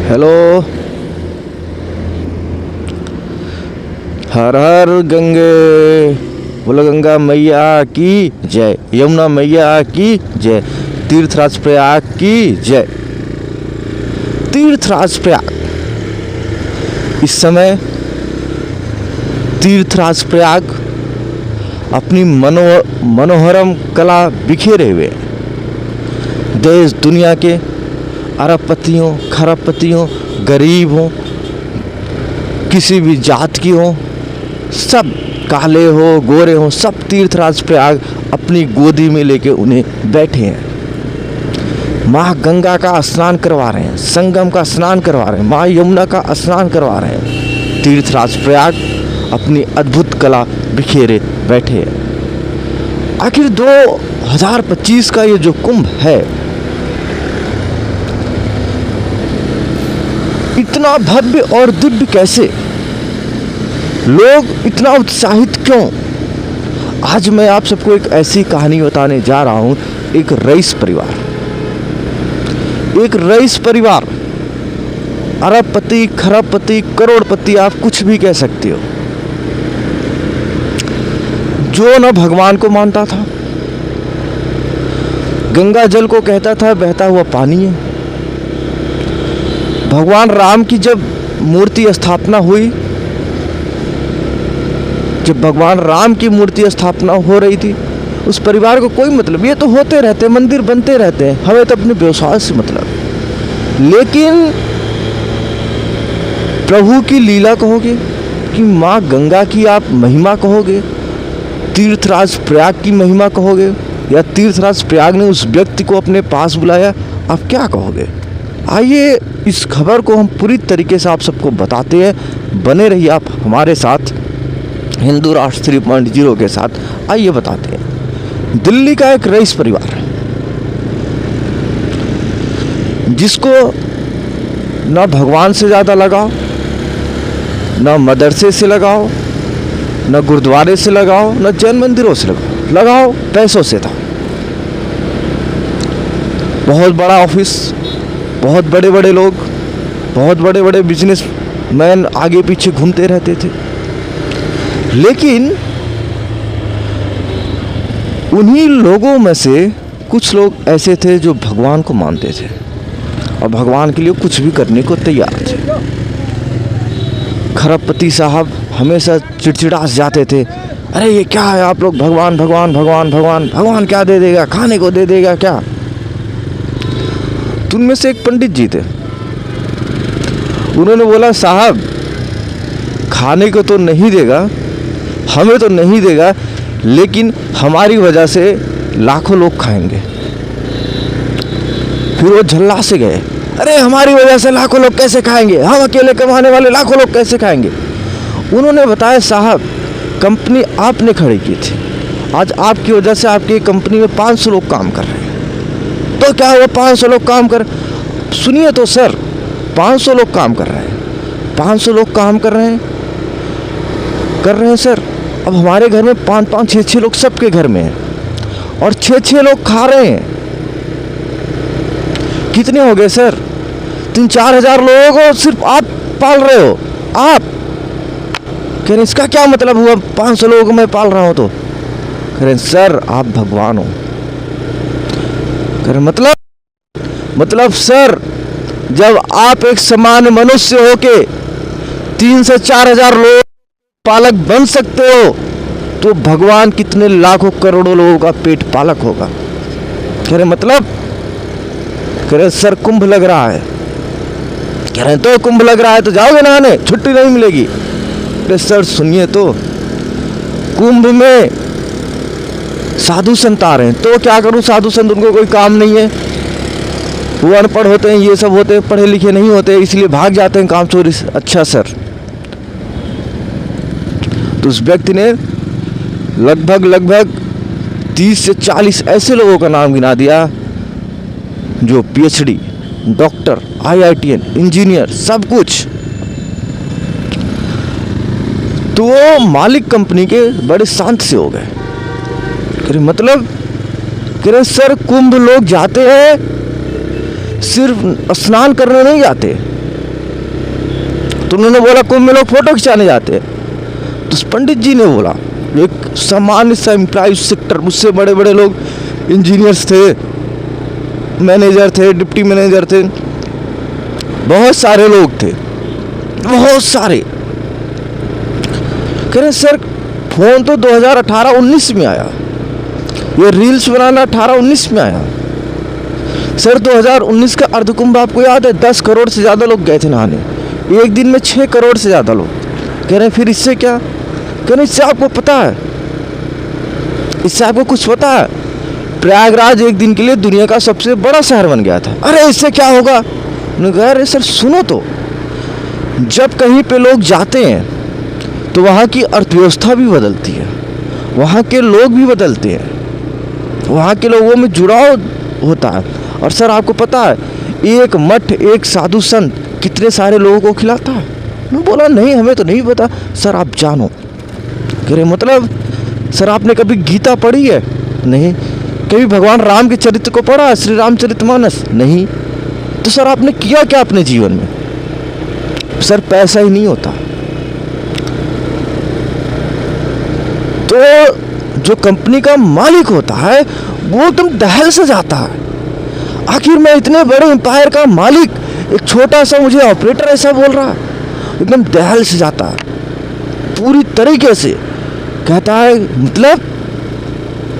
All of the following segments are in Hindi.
हेलो। हर हर गंगे, बोलो गंगा मैया की जय, यमुना मैया की जय, तीर्थराज प्रयाग की जय। तीर्थराज प्रयाग, इस समय तीर्थराज प्रयाग अपनी मनोहरम कला बिखेरे हुए देश दुनिया के अरबपतियों, खरबपतियों, गरीब हों, किसी भी जात की हो, सब काले हो गोरे हो, सब तीर्थराज प्रयाग अपनी गोदी में लेके उन्हें बैठे हैं। माँ गंगा का स्नान करवा रहे हैं, संगम का स्नान करवा रहे हैं, माँ यमुना का स्नान करवा रहे हैं। तीर्थराज प्रयाग अपनी अद्भुत कला बिखेरे बैठे हैं। आखिर 2025 का ये जो कुंभ है, इतना भव्य और दिव्य कैसे? लोग इतना उत्साहित क्यों? आज मैं आप सबको एक ऐसी कहानी बताने जा रहा हूं। एक रईस परिवार, अरबपति, खरबपति, करोड़पति, आप कुछ भी कह सकते हो, जो न भगवान को मानता था, गंगा जल को कहता था बहता हुआ पानी है। भगवान राम की जब मूर्ति स्थापना हुई, जब भगवान राम की मूर्ति स्थापना हो रही थी, उस परिवार को कोई मतलब, ये तो होते रहते, मंदिर बनते रहते हैं, हमें तो अपने व्यवसाय से मतलब। लेकिन प्रभु की लीला कहोगे कि माँ गंगा की आप महिमा कहोगे, तीर्थराज प्रयाग की महिमा कहोगे, या तीर्थराज प्रयाग ने उस व्यक्ति को अपने पास बुलाया, आप क्या कहोगे? आइए इस खबर को हम पूरी तरीके से आप सबको बताते हैं। बने रहिए आप हमारे साथ, हिंदू राष्ट्र 3.0 के साथ। आइए बताते हैं। दिल्ली का एक रईस परिवार, जिसको ना भगवान से ज़्यादा लगाओ, ना मदरसे से लगाओ, ना गुरुद्वारे से लगाओ, ना जैन मंदिरों से लगाओ, पैसों से था। बहुत बड़ा ऑफिस, बहुत बड़े बड़े लोग, बहुत बड़े बड़े बिजनेस मैन आगे पीछे घूमते रहते थे। लेकिन उन्हीं लोगों में से कुछ लोग ऐसे थे जो भगवान को मानते थे और भगवान के लिए कुछ भी करने को तैयार थे। खरबपति साहब हमेशा चिड़चिड़ा जाते थे, अरे ये क्या है आप लोग, भगवान भगवान भगवान भगवान, भगवान क्या दे देगा, खाने को दे देगा क्या? तो उनमें से एक पंडित जी थे, उन्होंने बोला साहब खाने को तो नहीं देगा, हमें तो नहीं देगा, लेकिन हमारी वजह से लाखों लोग खाएंगे। फिर वो झल्ला से गए, अरे हमारी वजह से लाखों लोग कैसे खाएंगे, हम अकेले कमाने वाले लाखों लोग कैसे खाएंगे? उन्होंने बताया साहब कंपनी आपने खड़ी की थी, आज आपकी वजह से आपकी कंपनी में 500 लोग काम कर रहे हैं। तो क्या हुआ, 500 लोग काम कर, सुनिए तो सर, 500 लोग काम कर रहे हैं, 500 लोग काम कर रहे हैं सर। अब हमारे घर में 5-5, 6-6 लोग सबके घर में हैं और 6-6 लोग खा रहे हैं। कितने हो गए सर? 3-4 हज़ार लोगों को सिर्फ आप पाल रहे हो। आप कह रहे इसका क्या मतलब हुआ, 500 लोगों को मैं पाल रहा हूं? तो कह रहे सर आप भगवान हो। कह रहे मतलब सर जब आप एक सामान्य मनुष्य होके 3 से 4 हज़ार लोग पालक बन सकते हो, तो भगवान कितने लाखों करोड़ों लोगों का पेट पालक होगा। कह रहे मतलब? कह रहे सर कुंभ लग रहा है। कह रहे तो कुंभ लग रहा है तो जाओगे नहाने, छुट्टी नहीं मिलेगी। अरे सर सुनिए तो, कुंभ में साधु संत आ रहे हैं, तो क्या करूं? साधु संत उनको कोई काम नहीं है, वो अनपढ़ होते हैं, ये सब होते हैं, पढ़े लिखे नहीं होते, इसलिए भाग जाते हैं काम चोरी से। अच्छा सर। तो उस व्यक्ति ने लगभग 30 से 40 ऐसे लोगों का नाम गिना दिया जो PhD, डॉक्टर, IITN, इंजीनियर, सब कुछ। तो वो मालिक कंपनी के बड़े शांत से हो गए। मतलब कह रहे सर कुंभ लोग जाते हैं सिर्फ स्नान करने नहीं जाते, तो उन्होंने बोला कुंभ में लोग फोटो खिंचाने जाते हैं। तो पंडित जी ने बोला, एक सामान्य सा एम्प्लॉय सेक्टर, मुझसे बड़े बड़े लोग इंजीनियर्स थे, मैनेजर थे, डिप्टी मैनेजर थे, बहुत सारे लोग थे, बहुत सारे। कह रहे सर फोन तो 2018-19 में आया, ये रील्स बनाना 18-19 में आया। सर 2019 का अर्धकुंभ आपको याद है, 10 करोड़ से ज़्यादा लोग गए थे नहाने, एक दिन में 6 करोड़ से ज़्यादा लोग। कह रहे फिर इससे क्या? कह रहे इससे आपको पता है, इससे आपको कुछ पता है? प्रयागराज एक दिन के लिए दुनिया का सबसे बड़ा शहर बन गया था। अरे इससे क्या होगा? उन्होंने कहा अरे सर सुनो तो, जब कहीं पे लोग जाते हैं तो वहाँ की अर्थव्यवस्था भी बदलती है, वहाँ के लोग भी बदलते हैं, वहाँ के लोगों में जुड़ाव होता है। और सर आपको पता है एक मठ, एक साधु संत कितने सारे लोगों को खिलाता है? मैं बोला नहीं हमें तो नहीं पता। सर आप जानो। कह रहे मतलब सर आपने कभी गीता पढ़ी है? नहीं। कभी भगवान राम के चरित्र को पढ़ा, श्री रामचरितमानस? नहीं। तो सर आपने किया क्या अपने जीवन में? सर पैसा ही नहीं होता। तो जो कंपनी का मालिक होता है वो एकदम दहल से जाता है, आखिर मैं इतने बड़े एम्पायर का मालिक, एक छोटा सा मुझे ऑपरेटर ऐसा बोल रहा है, एकदम दहल से जाता है पूरी तरीके से। कहता है मतलब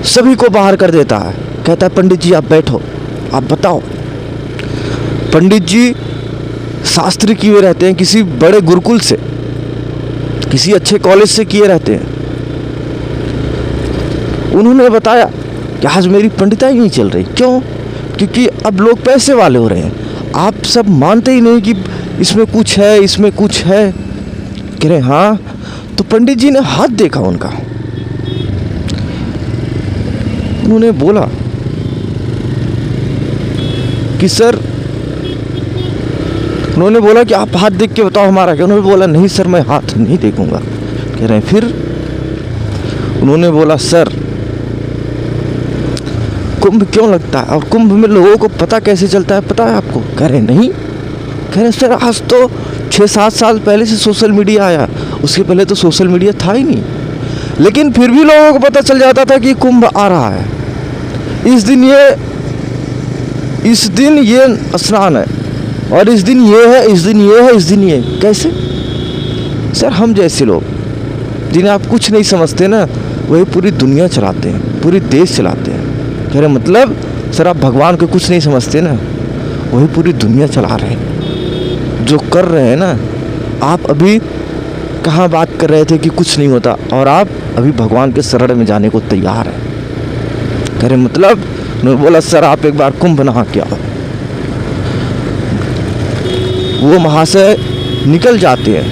सभी को बाहर कर देता है। कहता है पंडित जी आप बैठो, आप बताओ। पंडित जी शास्त्र किए रहते हैं, किसी बड़े गुरुकुल से, किसी अच्छे कॉलेज से किए रहते हैं। उन्होंने बताया कि आज मेरी पंडिताई नहीं चल रही। क्यों? क्योंकि अब लोग पैसे वाले हो रहे हैं, आप सब मानते ही नहीं कि इसमें कुछ है, इसमें कुछ है। कह रहे हाँ। तो पंडित जी ने हाथ देखा उनका, उन्होंने बोला कि सर, उन्होंने बोला कि आप हाथ देख के बताओ हमारा क्या? उन्होंने बोला नहीं सर मैं हाथ नहीं देखूंगा। कह रहे हैं फिर? उन्होंने बोला सर कुंभ क्यों लगता है और कुंभ में लोगों को पता कैसे चलता है, पता है आपको? कह रहे नहीं। कह रहे सर आज तो 6-7 साल पहले से सोशल मीडिया आया, उसके पहले तो सोशल मीडिया था ही नहीं, लेकिन फिर भी लोगों को पता चल जाता था कि कुंभ आ रहा है, इस दिन ये स्नान है, और इस दिन ये है, इस दिन ये है, इस दिन ये। कैसे? सर हम जैसे लोग जिन्हें आप कुछ नहीं समझते ना, वही पूरी दुनिया चलाते हैं, पूरी देश चलाते हैं। कह रहे मतलब सर आप भगवान को कुछ नहीं समझते ना, वही पूरी दुनिया चला रहे हैं। जो कर रहे हैं ना, आप अभी कहाँ बात कर रहे थे कि कुछ नहीं होता, और आप अभी भगवान के शरण में जाने को तैयार हैं। कह रहे मतलब? उन्होंने बोला सर आप एक बार कुंभ नहा के आओ। वो महाशय निकल जाते हैं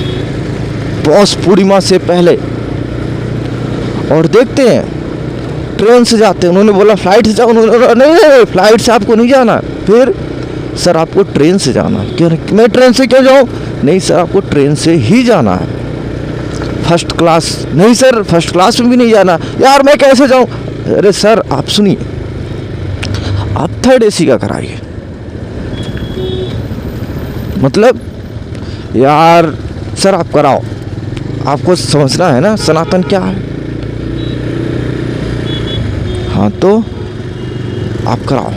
पौष पूर्णिमा से पहले और देखते हैं ट्रेन से जाते हैं। उन्होंने बोला फ्लाइट से जाओ, उन्होंने बोला नहीं फ्लाइट से आपको नहीं जाना। फिर सर आपको ट्रेन से जाना। क्यों? मैं ट्रेन से क्यों जाऊँ? नहीं सर आपको ट्रेन से ही जाना है, फर्स्ट क्लास। नहीं सर फर्स्ट क्लास में भी नहीं जाना। यार मैं कैसे जाऊँ? अरे सर आप सुनिए, आप 3rd AC का कराइए। मतलब यार सर आप कराओ, आपको समझना है ना सनातन क्या है। हाँ तो आप कराओ,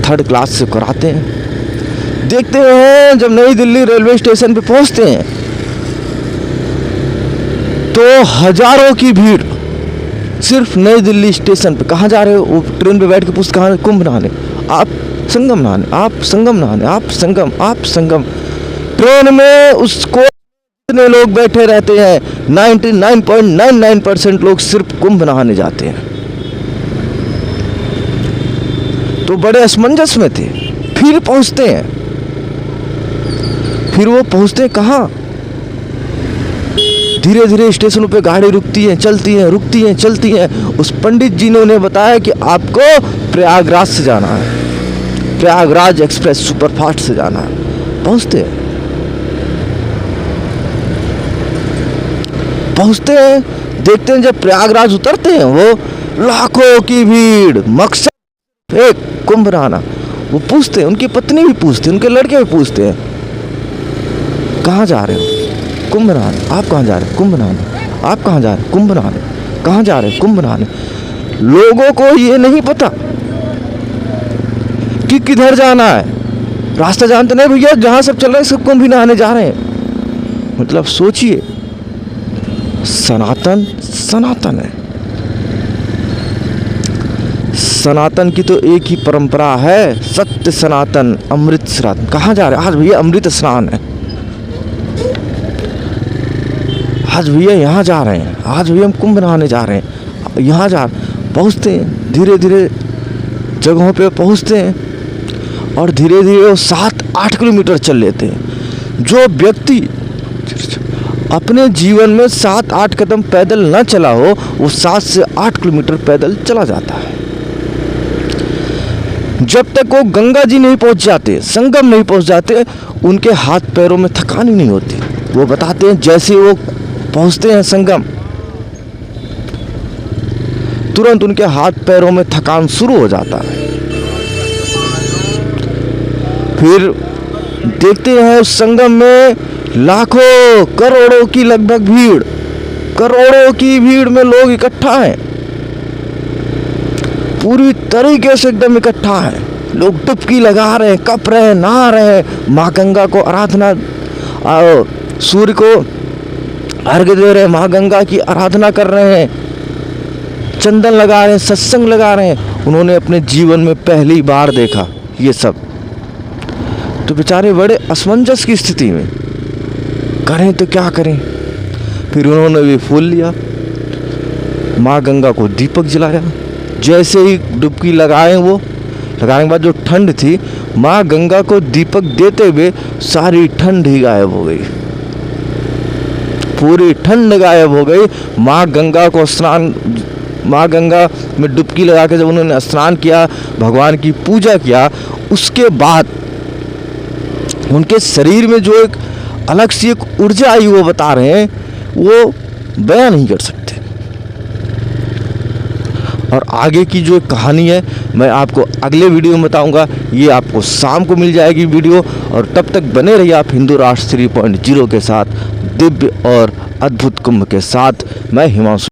3rd क्लास से कराते हैं। देखते हैं जब नई दिल्ली रेलवे स्टेशन पे पहुंचते हैं तो हजारों की भीड़ सिर्फ नई दिल्ली स्टेशन पे। कहाँ जा रहे हो? वो ट्रेन पे बैठ के पूछते कहाँ? कुंभ नहाने। आप संगम नहाने, आप संगम नहाने, आप संगम, आप संगम। ट्रेन में उसको इतने लोग बैठे रहते हैं, 99.99% लोग सिर्फ कुंभ नहाने जाते हैं। तो बड़े असमंजस में थे। फिर पहुंचते हैं, फिर वो पहुंचते कहाँ? धीरे धीरे स्टेशनों पे गाड़ी रुकती है, चलती है, रुकती है, चलती है। उस पंडित जी ने उन्हें बताया कि आपको प्रयागराज से जाना है, प्रयागराज एक्सप्रेस सुपरफास्ट से जाना है। पहुंचते हैं, देखते हैं जब प्रयागराज उतरते हैं वो लाखों की भीड़, मकसद एक कुंभ नहाना। वो पूछते हैं, उनकी पत्नी भी पूछती है, उनके लड़के भी पूछते हैं कहाँ जा रहे हो? कुंभ नहाने। आप कहाँ जा रहे हो? कुंभ नहाने। आप कहाँ जा रहे हो? कुंभ नहाने। कहाँ जा रहे हो? कुंभ नहाने। लोगों को ये नहीं पता कि किधर जाना है, रास्ता जानते नहीं भैया, जहाँ सब चल रहे हैं सब कुंभ नहाने जा रहे हैं। मतलब सोचिए, सनातन सनातन है। सनातन की तो एक ही परंपरा है, सत्य सनातन, अमृत सनातन। कहाँ जा रहे हैं? आज भैया अमृत स्नान है, आज भैया यहाँ जा रहे हैं, आज भैया हम कुंभ नहाने जा रहे हैं। यहाँ जा पहुँचते हैं, धीरे धीरे जगहों पे पहुँचते हैं और धीरे धीरे वो 7-8 किलोमीटर चल लेते हैं। जो व्यक्ति अपने जीवन में 7-8 कदम पैदल न चला हो, वो 7 से 8 किलोमीटर पैदल चला जाता है। जब तक वो गंगा जी नहीं पहुंच जाते, संगम नहीं पहुंच जाते, उनके हाथ पैरों में थकान ही नहीं होती। वो बताते हैं जैसे वो पहुंचते हैं संगम, तुरंत उनके हाथ पैरों में थकान शुरू हो जाता है। फिर देखते हैं उस संगम में लाखों करोड़ों की लगभग भीड़, करोड़ों की भीड़ में लोग इकट्ठा हैं, पूरी तरीके से एकदम इकट्ठा है। लोग डुबकी लगा रहे हैं, कप रहे हैं, नहा रहे हैं, माँ गंगा को आराधना, सूर्य को अर्घ्य दे रहे हैं, माँ गंगा की आराधना कर रहे हैं, चंदन लगा रहे हैं, सत्संग लगा रहे हैं। उन्होंने अपने जीवन में पहली बार देखा ये सब, तो बेचारे बड़े असमंजस की स्थिति में, करें तो क्या करें। फिर उन्होंने भी फूल लिया, माँ गंगा को दीपक जलाया। जैसे ही डुबकी लगाए, वो लगाने के बाद जो ठंड थी, माँ गंगा को दीपक देते हुए सारी ठंड ही गायब हो गई, पूरी ठंड गायब हो गई। माँ गंगा को स्नान, माँ गंगा में डुबकी लगा के जब उन्होंने स्नान किया, भगवान की पूजा किया, उसके बाद उनके शरीर में जो एक अलग सी एक ऊर्जा आई, वो बता रहे हैं, वो बयान नहीं कर सकते। और आगे की जो कहानी है मैं आपको अगले वीडियो में बताऊंगा। ये आपको शाम को मिल जाएगी वीडियो, और तब तक बने रहिए आप हिंदू राष्ट्र 3.0 के साथ, दिव्य और अद्भुत कुंभ के साथ। मैं हिमांशु।